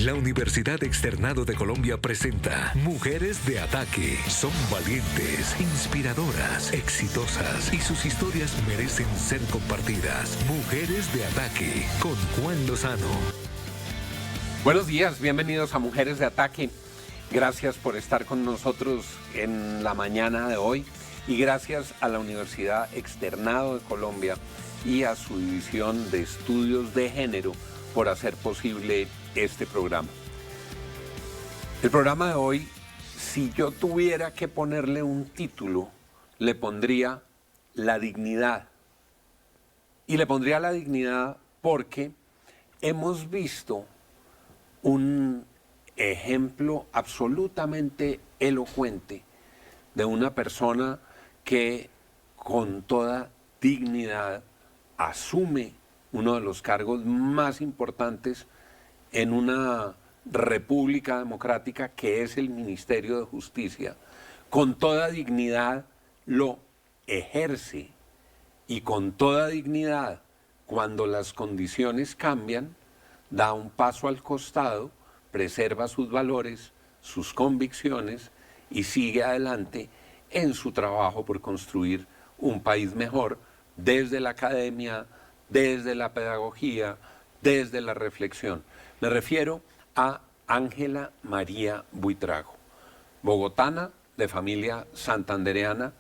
La Universidad Externado de Colombia presenta Mujeres de Ataque. Son valientes, inspiradoras, exitosas y sus historias merecen ser compartidas. Mujeres de Ataque con Juan Lozano. Buenos días, bienvenidos a Mujeres de Ataque. Gracias por estar con nosotros en la mañana de hoy y gracias a la Universidad Externado de Colombia y a su División de Estudios de Género por hacer posible este programa. El programa de hoy, si yo tuviera que ponerle un título, le pondría La dignidad. Y le pondría la dignidad porque hemos visto un ejemplo absolutamente elocuente de una persona que con toda dignidad asume uno de los cargos más importantes en una república democrática, que es el Ministerio de Justicia. Con toda dignidad lo ejerce y con toda dignidad, cuando las condiciones cambian, da un paso al costado, preserva sus valores, sus convicciones y sigue adelante en su trabajo por construir un país mejor desde la academia, desde la pedagogía, desde la reflexión. Me refiero a Ángela María Buitrago, bogotana de familia santandereana,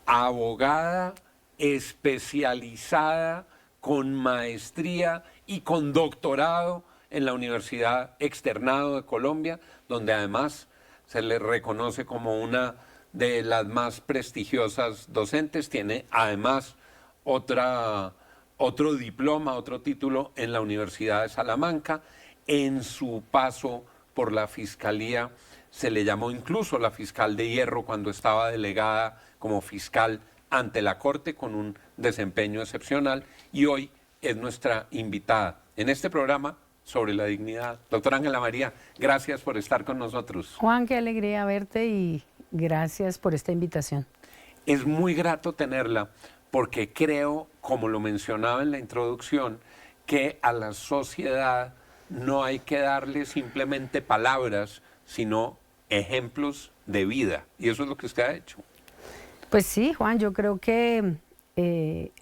abogada especializada con maestría y con doctorado en la Universidad Externado de Colombia, donde además se le reconoce como una de las más prestigiosas docentes. Tiene además otro diploma, otro título en la Universidad de Salamanca. En su paso por la Fiscalía se le llamó incluso la fiscal de hierro cuando estaba delegada como fiscal ante la Corte, con un desempeño excepcional, y hoy es nuestra invitada en este programa sobre la dignidad. Doctora Ángela María, gracias por estar con nosotros. Juan, qué alegría verte y gracias por esta invitación. Es muy grato tenerla porque creo, como lo mencionaba en la introducción, que a la sociedad no hay que darle simplemente palabras, sino ejemplos de vida. Y eso es lo que usted ha hecho. Pues sí, Juan, yo creo que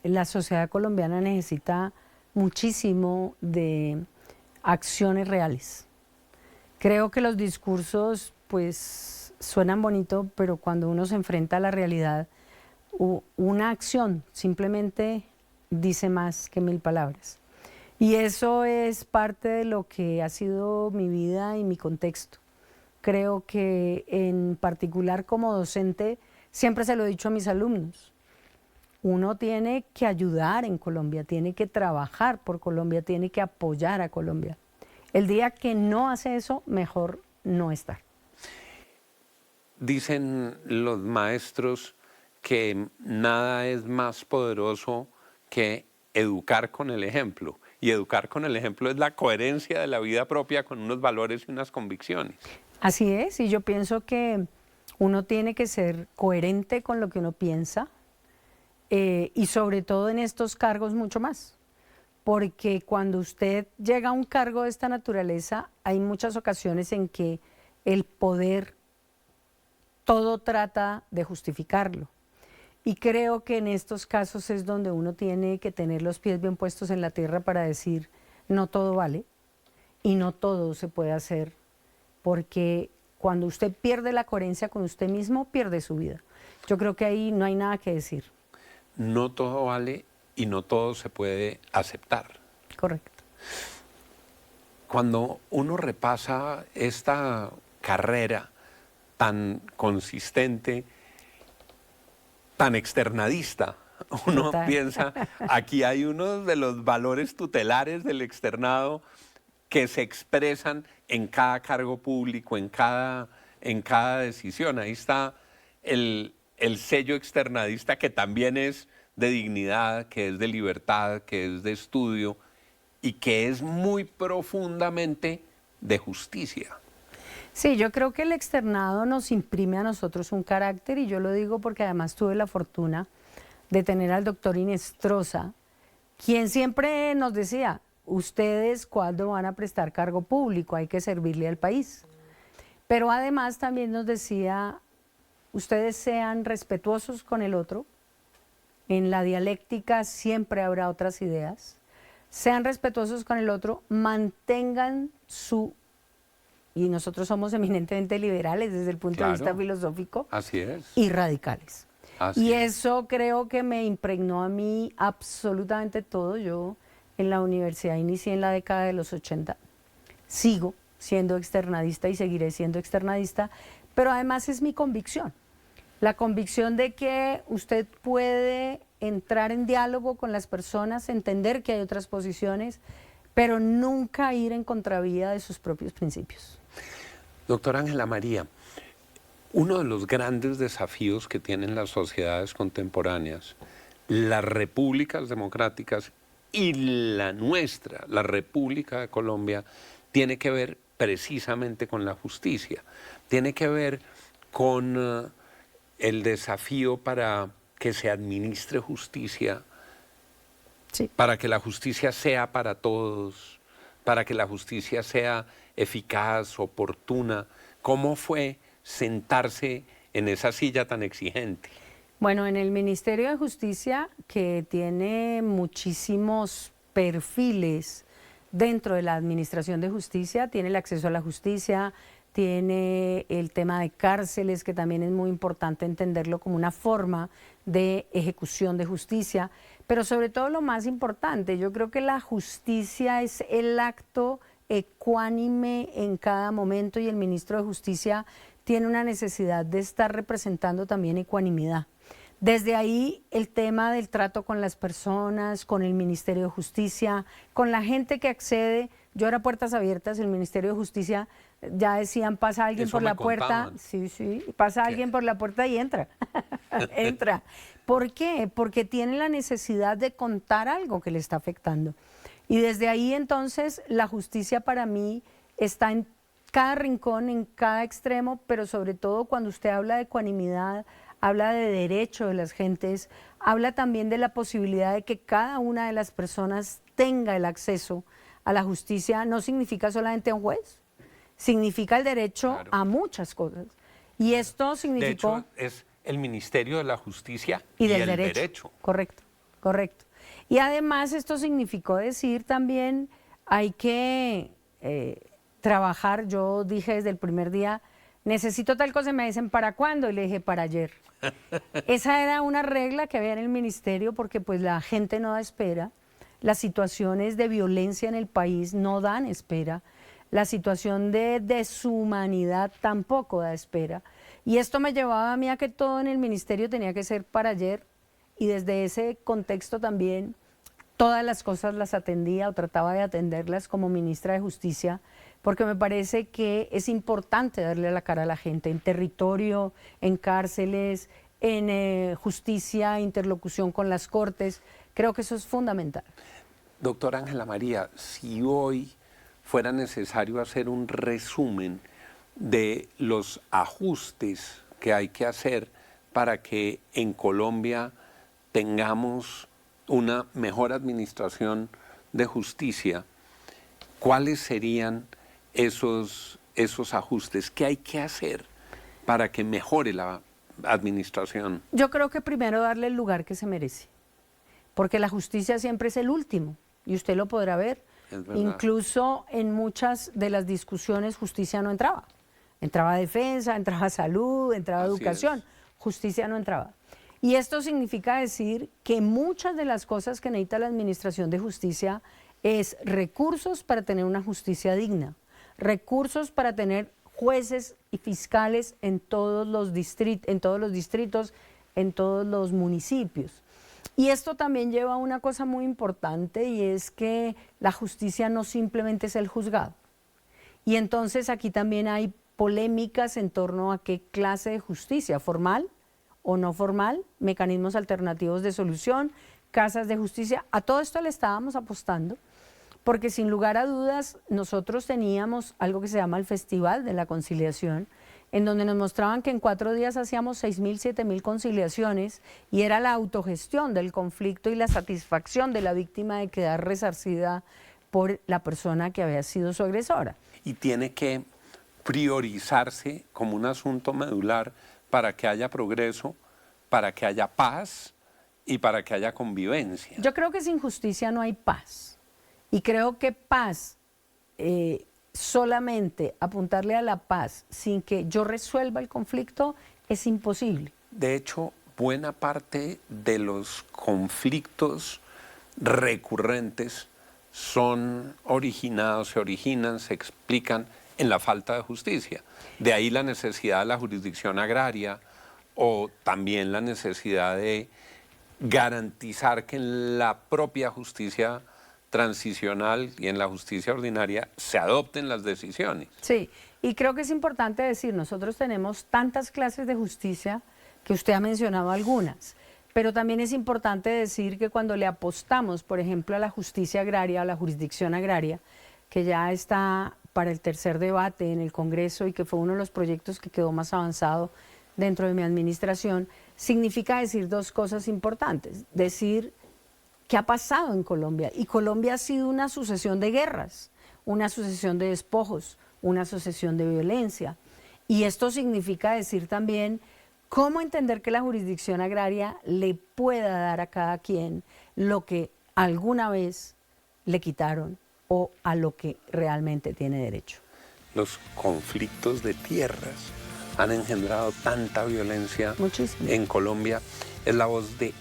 la sociedad colombiana necesita muchísimo de acciones reales. Creo que los discursos pues suenan bonito, pero cuando uno se enfrenta a la realidad, una acción simplemente dice más que 1000 palabras. Y eso es parte de lo que ha sido mi vida y mi contexto. Creo que en particular como docente, siempre se lo he dicho a mis alumnos, uno tiene que ayudar en Colombia, tiene que trabajar por Colombia, tiene que apoyar a Colombia. El día que no hace eso, mejor no estar. Dicen los maestros que nada es más poderoso que educar con el ejemplo. Y educar con el ejemplo es la coherencia de la vida propia con unos valores y unas convicciones. Así es, y yo pienso que uno tiene que ser coherente con lo que uno piensa y sobre todo en estos cargos mucho más. Porque cuando usted llega a un cargo de esta naturaleza, hay muchas ocasiones en que el poder todo trata de justificarlo. Y creo que en estos casos es donde uno tiene que tener los pies bien puestos en la tierra para decir no todo vale y no todo se puede hacer, porque cuando usted pierde la coherencia con usted mismo, pierde su vida. Yo creo que ahí no hay nada que decir. No todo vale y no todo se puede aceptar. Correcto. Cuando uno repasa esta carrera tan consistente, tan externadista, uno Total. piensa, aquí hay uno de los valores tutelares del externado que se expresan en cada cargo público, en cada decisión. Ahí está el sello externadista, que también es de dignidad, que es de libertad, que es de estudio y que es muy profundamente de justicia. Sí, yo creo que el externado nos imprime a nosotros un carácter, y yo lo digo porque además tuve la fortuna de tener al doctor Inestrosa, quien siempre nos decía, ustedes cuándo van a prestar cargo público, hay que servirle al país. Pero además también nos decía, ustedes sean respetuosos con el otro, en la dialéctica siempre habrá otras ideas, sean respetuosos con el otro, mantengan su, y nosotros somos eminentemente liberales desde el punto de vista filosófico, así es, y radicales. Así y es. eso creo que me impregnó a mí absolutamente todo. Yo en la universidad inicié en la década de los 80, sigo siendo externadista y seguiré siendo externadista, pero además es mi convicción. La convicción de que usted puede entrar en diálogo con las personas, entender que hay otras posiciones, pero nunca ir en contravía de sus propios principios. Doctora Ángela María, uno de los grandes desafíos que tienen las sociedades contemporáneas, las repúblicas democráticas y la nuestra, la República de Colombia, tiene que ver precisamente con la justicia, tiene que ver con el desafío para que se administre justicia, sí, para que la justicia sea para todos, para que la justicia sea eficaz, oportuna. ¿Cómo fue sentarse en esa silla tan exigente? Bueno, en el Ministerio de Justicia, que tiene muchísimos perfiles dentro de la Administración de Justicia, tiene el acceso a la justicia, tiene el tema de cárceles, que también es muy importante entenderlo como una forma de ejecución de justicia, pero sobre todo lo más importante, yo creo que la justicia es el acto ecuánime en cada momento y el ministro de Justicia tiene una necesidad de estar representando también ecuanimidad. Desde ahí el tema del trato con las personas, con el Ministerio de Justicia, con la gente que accede. Yo era puertas abiertas, el Ministerio de Justicia ya decían, pasa alguien por la puerta, sí, pasa alguien por la puerta y entra, entra. ¿Por qué? Porque tiene la necesidad de contar algo que le está afectando. Y desde ahí entonces la justicia para mí está en cada rincón, en cada extremo, pero sobre todo cuando usted habla de ecuanimidad, habla de derecho de las gentes, habla también de la posibilidad de que cada una de las personas tenga el acceso a la justicia. No significa solamente a un juez, significa el derecho a muchas cosas. Y esto significó... De hecho, es el Ministerio de la Justicia y del el derecho. Correcto, correcto. Y además esto significó decir también, hay que trabajar. Yo dije desde el primer día, necesito tal cosa, y me dicen, ¿para cuándo? Y le dije, para ayer. Esa era una regla que había en el ministerio porque pues la gente no da espera, las situaciones de violencia en el país no dan espera, la situación de deshumanidad tampoco da espera. Y esto me llevaba a mí a que todo en el ministerio tenía que ser para ayer, y desde ese contexto también todas las cosas las atendía o trataba de atenderlas como ministra de Justicia, porque me parece que es importante darle la cara a la gente en territorio, en cárceles, en justicia, interlocución con las cortes. Creo que eso es fundamental. Doctora Ángela María, si hoy fuera necesario hacer un resumen de los ajustes que hay que hacer para que en Colombia tengamos una mejor administración de justicia, ¿cuáles serían esos ajustes? ¿Qué hay que hacer para que mejore la administración? Yo creo que primero darle el lugar que se merece, porque la justicia siempre es el último, y usted lo podrá ver. Incluso en muchas de las discusiones justicia no entraba. Entraba defensa, entraba salud, entraba educación. Justicia no entraba. Y esto significa decir que muchas de las cosas que necesita la administración de justicia es recursos para tener una justicia digna, recursos para tener jueces y fiscales en todos los distritos, en todos los municipios. Y esto también lleva a una cosa muy importante, y es que la justicia no simplemente es el juzgado. Y entonces aquí también hay polémicas en torno a qué clase de justicia, formal o no formal, mecanismos alternativos de solución, casas de justicia. A todo esto le estábamos apostando, porque sin lugar a dudas nosotros teníamos algo que se llama el Festival de la Conciliación, en donde nos mostraban que en 4 días hacíamos 6.000, 7.000 conciliaciones, y era la autogestión del conflicto y la satisfacción de la víctima de quedar resarcida por la persona que había sido su agresora. Y tiene que priorizarse como un asunto medular para que haya progreso, para que haya paz y para que haya convivencia. Yo creo que sin justicia no hay paz. Y creo que paz, solamente apuntarle a la paz sin que yo resuelva el conflicto, es imposible. De hecho, buena parte de los conflictos recurrentes son originados, se originan, se explican en la falta de justicia. De ahí la necesidad de la jurisdicción agraria o también la necesidad de garantizar que en la propia justicia transicional y en la justicia ordinaria se adopten las decisiones. Sí, y creo que es importante decir, nosotros tenemos tantas clases de justicia que usted ha mencionado algunas, pero también es importante decir que cuando le apostamos, por ejemplo, a la justicia agraria, a la jurisdicción agraria, que ya está para el tercer debate en el Congreso y que fue uno de los proyectos que quedó más avanzado dentro de mi administración, significa decir dos cosas importantes. Decir qué ha pasado en Colombia. Y Colombia ha sido una sucesión de guerras, una sucesión de despojos, una sucesión de violencia. Y esto significa decir también cómo entender que la jurisdicción agraria le pueda dar a cada quien lo que alguna vez le quitaron o a lo que realmente tiene derecho. Los conflictos de tierras han engendrado tanta violencia en Colombia. Es la voz de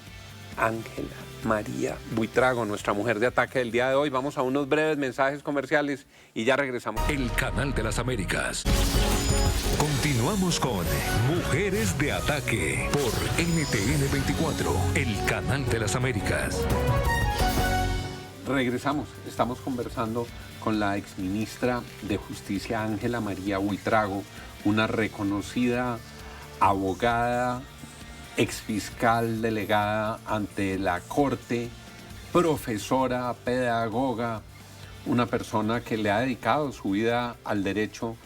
Ángela María Buitrago, nuestra mujer de ataque del día de hoy. Vamos a unos breves mensajes comerciales y ya regresamos. El Canal de las Américas. Continuamos con Mujeres de Ataque por NTN 24, el Canal de las Américas. Regresamos, estamos conversando con la exministra de Justicia Ángela María Buitrago, una reconocida abogada, exfiscal delegada ante la Corte, profesora, pedagoga, una persona que le ha dedicado su vida al derecho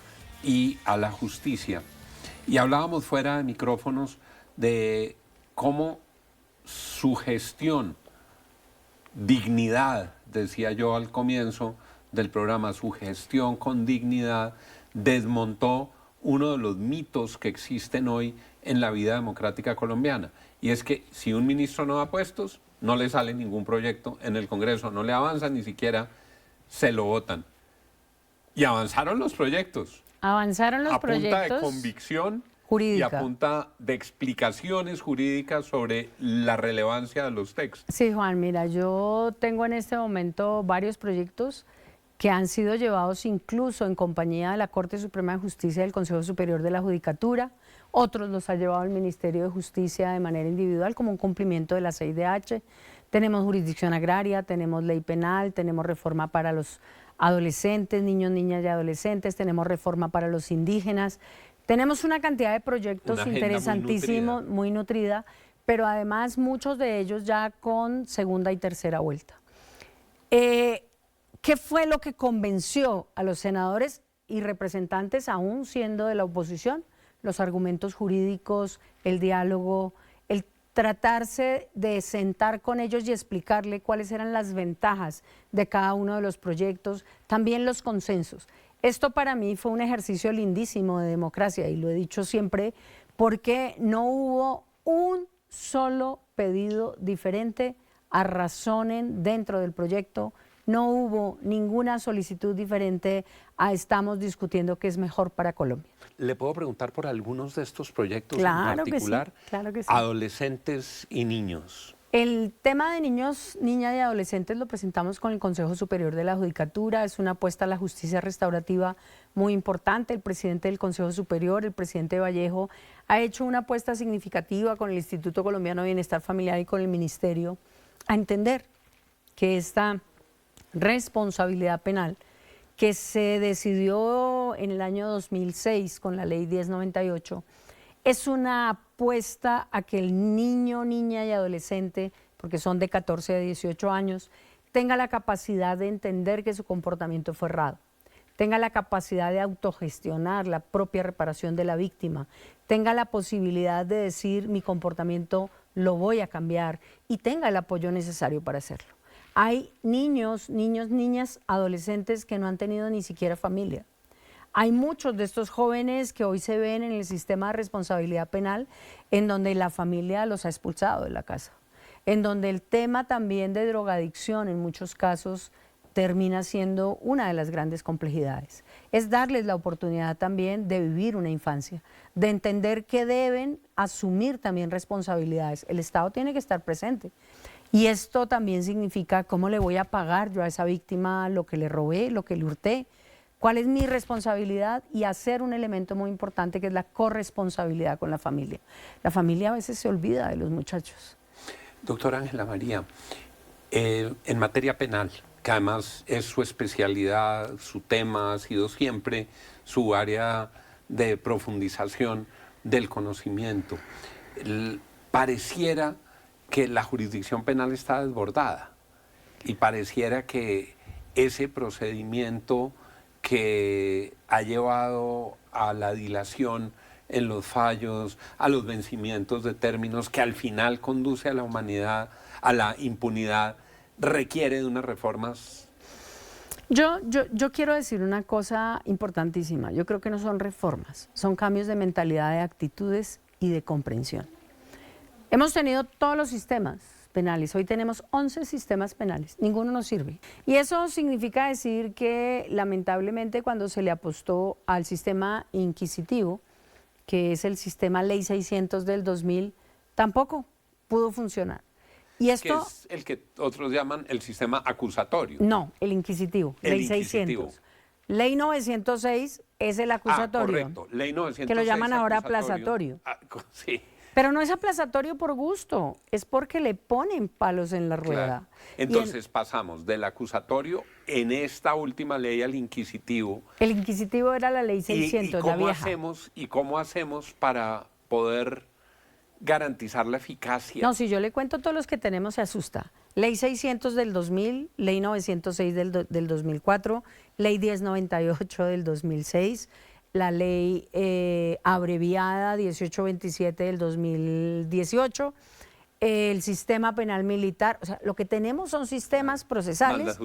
y a la justicia. Y hablábamos fuera de micrófonos de cómo su gestión, dignidad, decía yo al comienzo del programa, su gestión con dignidad desmontó uno de los mitos que existen hoy en la vida democrática colombiana. Y es que si un ministro no da puestos, no le sale ningún proyecto en el Congreso, no le avanza, ni siquiera se lo votan. Y avanzaron los proyectos. Avanzaron los proyectos. A punta de convicción jurídica. Y a punta de explicaciones jurídicas sobre la relevancia de los textos. Sí, Juan, mira, yo tengo en este momento varios proyectos que han sido llevados incluso en compañía de la Corte Suprema de Justicia y del Consejo Superior de la Judicatura. Otros los ha llevado el Ministerio de Justicia de manera individual como un cumplimiento de la CIDH. Tenemos jurisdicción agraria, tenemos ley penal, tenemos reforma para los adolescentes, niños, niñas y adolescentes, tenemos reforma para los indígenas. Tenemos una cantidad de proyectos interesantísimos, muy nutrida, pero además muchos de ellos ya con segunda y tercera vuelta. ¿Qué fue lo que convenció a los senadores y representantes, aún siendo de la oposición? Los argumentos jurídicos, el diálogo, el tratarse de sentar con ellos y explicarle cuáles eran las ventajas de cada uno de los proyectos, también los consensos. Esto para mí fue un ejercicio lindísimo de democracia y lo he dicho siempre porque no hubo un solo pedido diferente a razonen dentro del proyecto. No hubo ninguna solicitud diferente a estamos discutiendo qué es mejor para Colombia. ¿Le puedo preguntar por algunos de estos proyectos claro en particular? Que sí, claro que sí. Adolescentes y niños. El tema de niños, niñas y adolescentes lo presentamos con el Consejo Superior de la Judicatura. Es una apuesta a la justicia restaurativa muy importante. El presidente del Consejo Superior, el presidente Vallejo, ha hecho una apuesta significativa con el Instituto Colombiano de Bienestar Familiar y con el Ministerio a entender que esta responsabilidad penal que se decidió en el año 2006 con la ley 1098 es una apuesta a que el niño, niña y adolescente, porque son de 14 a 18 años, tenga la capacidad de entender que su comportamiento fue errado, tenga la capacidad de autogestionar la propia reparación de la víctima, tenga la posibilidad de decir mi comportamiento lo voy a cambiar y tenga el apoyo necesario para hacerlo. Hay niños, niñas, adolescentes que no han tenido ni siquiera familia. Hay muchos de estos jóvenes que hoy se ven en el sistema de responsabilidad penal en donde la familia los ha expulsado de la casa, en donde el tema también de drogadicción en muchos casos termina siendo una de las grandes complejidades. Es darles la oportunidad también de vivir una infancia, de entender que deben asumir también responsabilidades. El Estado tiene que estar presente. Y esto también significa cómo le voy a pagar yo a esa víctima lo que le robé, lo que le hurté, cuál es mi responsabilidad y hacer un elemento muy importante que es la corresponsabilidad con la familia. La familia a veces se olvida de los muchachos. Doctora Ángela María, en materia penal, que además es su especialidad, su tema ha sido siempre su área de profundización del conocimiento, pareciera que la jurisdicción penal está desbordada y pareciera que ese procedimiento que ha llevado a la dilación en los fallos, a los vencimientos de términos, que al final conduce a la humanidad, a la impunidad, requiere de unas reformas. Yo quiero decir una cosa importantísima. Yo creo que no son reformas, son cambios de mentalidad, de actitudes y de comprensión. Hemos tenido todos los sistemas penales, hoy tenemos 11 sistemas penales, ninguno nos sirve. Y eso significa decir que lamentablemente cuando se le apostó al sistema inquisitivo, que es el sistema Ley 600 del 2000, tampoco pudo funcionar. Y esto, que es el que otros llaman el sistema acusatorio. No, el inquisitivo, Ley 600. Ley 906 es el acusatorio. Correcto, Ley 906. Que lo llaman ahora aplazatorio. Sí. Pero no es aplazatorio por gusto, es porque le ponen palos en la rueda. Claro. Entonces pasamos del acusatorio en esta última ley al inquisitivo. El inquisitivo era la Ley 600, la vieja. ¿Y cómo hacemos para poder garantizar la eficacia? No, si yo le cuento todos los que tenemos se asusta. Ley 600 del 2000, Ley 906 del 2004, Ley 1098 del 2006, la ley abreviada 1827 del 2018, el sistema penal militar. O sea, lo que tenemos son sistemas procesales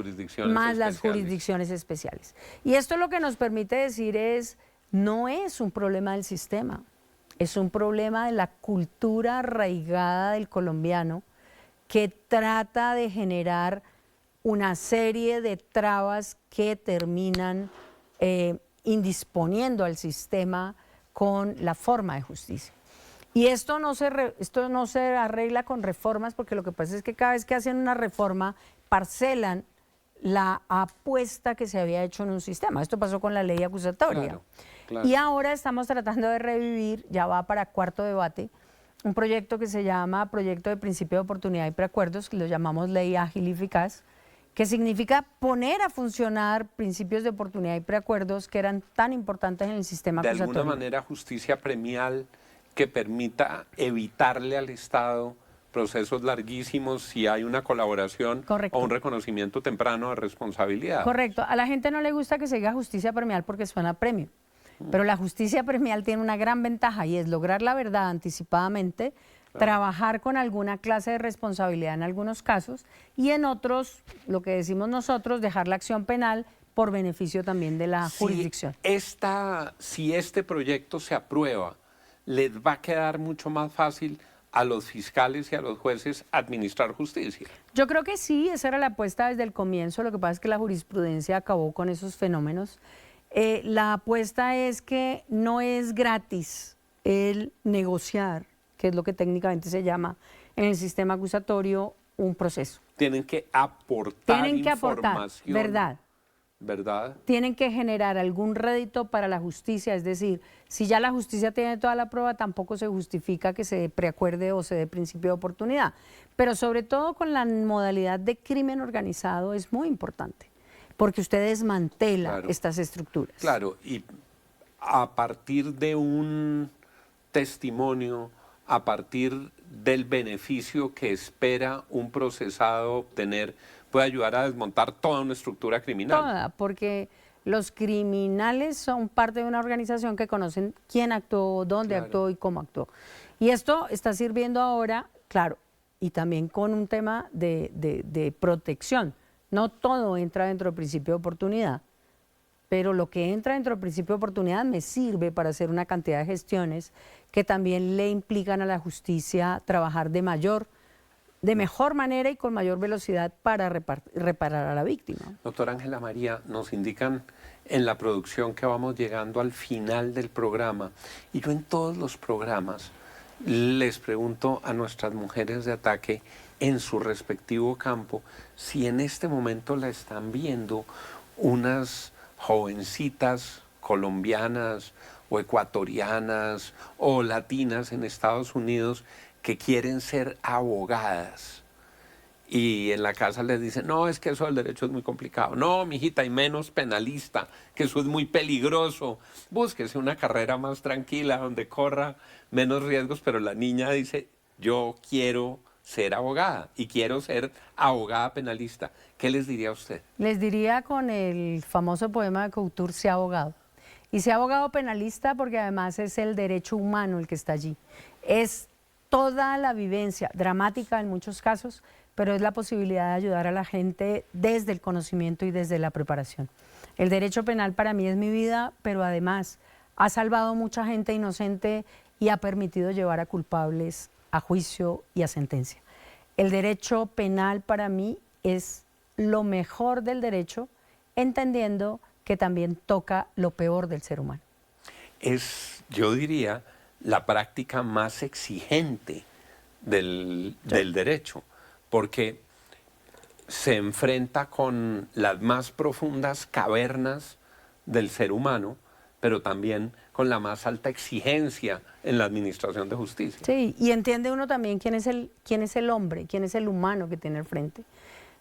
más las jurisdicciones especiales. Y esto lo que nos permite decir es, no es un problema del sistema, es un problema de la cultura arraigada del colombiano que trata de generar una serie de trabas que terminan indisponiendo al sistema con la forma de justicia. Y esto no se arregla con reformas, porque lo que pasa es que cada vez que hacen una reforma parcelan la apuesta que se había hecho en un sistema. Esto pasó con la ley acusatoria. Claro. Y ahora estamos tratando de revivir, ya va para cuarto debate, un proyecto que se llama Proyecto de Principio de Oportunidad y Preacuerdos, que lo llamamos Ley Ágil y Eficaz, que significa poner a funcionar principios de oportunidad y preacuerdos que eran tan importantes en el sistema acusatorio. De alguna manera, justicia premial que permita evitarle al Estado procesos larguísimos si hay una colaboración. Correcto. O un reconocimiento temprano de responsabilidad. Correcto. A la gente no le gusta que se diga justicia premial porque suena a premio. Pero la justicia premial tiene una gran ventaja y es lograr la verdad anticipadamente, trabajar con alguna clase de responsabilidad en algunos casos y en otros, lo que decimos nosotros, dejar la acción penal por beneficio también de la jurisdicción. Si este proyecto se aprueba, les va a quedar mucho más fácil a los fiscales y a los jueces administrar justicia. Yo creo que sí, esa era la apuesta desde el comienzo, lo que pasa es que la jurisprudencia acabó con esos fenómenos. La apuesta es que no es gratis el negociar, que es lo que técnicamente se llama en el sistema acusatorio, un proceso. Tienen que aportar información. Verdad. ¿Verdad? Tienen que generar algún rédito para la justicia, es decir, si ya la justicia tiene toda la prueba, tampoco se justifica que se preacuerde o se dé principio de oportunidad. Pero sobre todo con la modalidad de crimen organizado es muy importante, porque usted desmantela estas estructuras. Claro, y a partir de un testimonio, a partir del beneficio que espera un procesado obtener, puede ayudar a desmontar toda una estructura criminal. Toda, porque los criminales son parte de una organización que conocen quién actuó, dónde actuó y cómo actuó. Y esto está sirviendo ahora, claro, y también con un tema de protección. No todo entra dentro del principio de oportunidad, pero lo que entra dentro del principio de oportunidad me sirve para hacer una cantidad de gestiones que también le implican a la justicia trabajar de mejor manera y con mayor velocidad para reparar a la víctima. Doctora Ángela María, nos indican en la producción que vamos llegando al final del programa, y yo en todos los programas les pregunto a nuestras mujeres de ataque en su respectivo campo si en este momento la están viendo unas jovencitas colombianas o ecuatorianas o latinas en Estados Unidos que quieren ser abogadas y en la casa les dicen, no, es que eso del derecho es muy complicado, no, mijita, y menos penalista, que eso es muy peligroso, búsquese una carrera más tranquila donde corra menos riesgos, pero la niña dice, yo quiero ser abogada y quiero ser abogada penalista. ¿Qué les diría a usted? Les diría con el famoso poema de Couture, sea abogado. Y sea abogado penalista porque además es el derecho humano el que está allí. Es toda la vivencia, dramática en muchos casos, pero es la posibilidad de ayudar a la gente desde el conocimiento y desde la preparación. El derecho penal para mí es mi vida, pero además ha salvado mucha gente inocente y ha permitido llevar a culpables a juicio y a sentencia. El derecho penal para mí es lo mejor del derecho, entendiendo que también toca lo peor del ser humano. Es, yo diría, la práctica más exigente del derecho, porque se enfrenta con las más profundas cavernas del ser humano, pero también con la más alta exigencia en la administración de justicia. Sí, y entiende uno también quién es el hombre, quién es el humano que tiene al frente.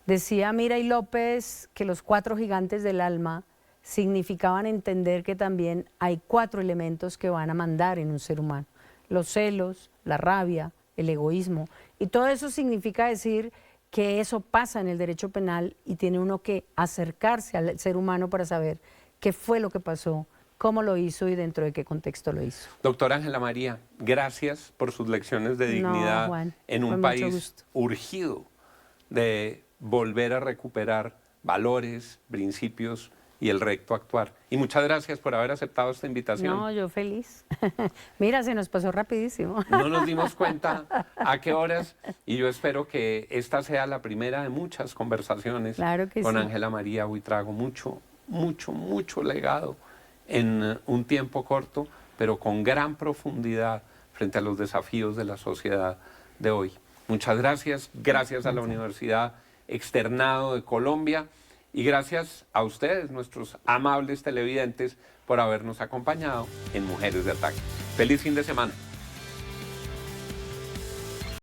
Decía Miray López que los 4 gigantes del alma significaban entender que también hay 4 elementos que van a mandar en un ser humano. Los celos, la rabia, el egoísmo. Y todo eso significa decir que eso pasa en el derecho penal y tiene uno que acercarse al ser humano para saber qué fue lo que pasó, cómo lo hizo y dentro de qué contexto lo hizo. Doctora Ángela María, gracias por sus lecciones de dignidad Juan, en un país urgido de volver a recuperar valores, principios y el recto actuar. Y muchas gracias por haber aceptado esta invitación. No, yo feliz. Mira, se nos pasó rapidísimo. No nos dimos cuenta a qué horas y yo espero que esta sea la primera de muchas conversaciones con Ángela María Buitrago. Mucho legado en un tiempo corto, pero con gran profundidad frente a los desafíos de la sociedad de hoy. Muchas gracias, gracias a la Universidad Externado de Colombia y gracias a ustedes, nuestros amables televidentes, por habernos acompañado en Mujeres de Ataque. ¡Feliz fin de semana!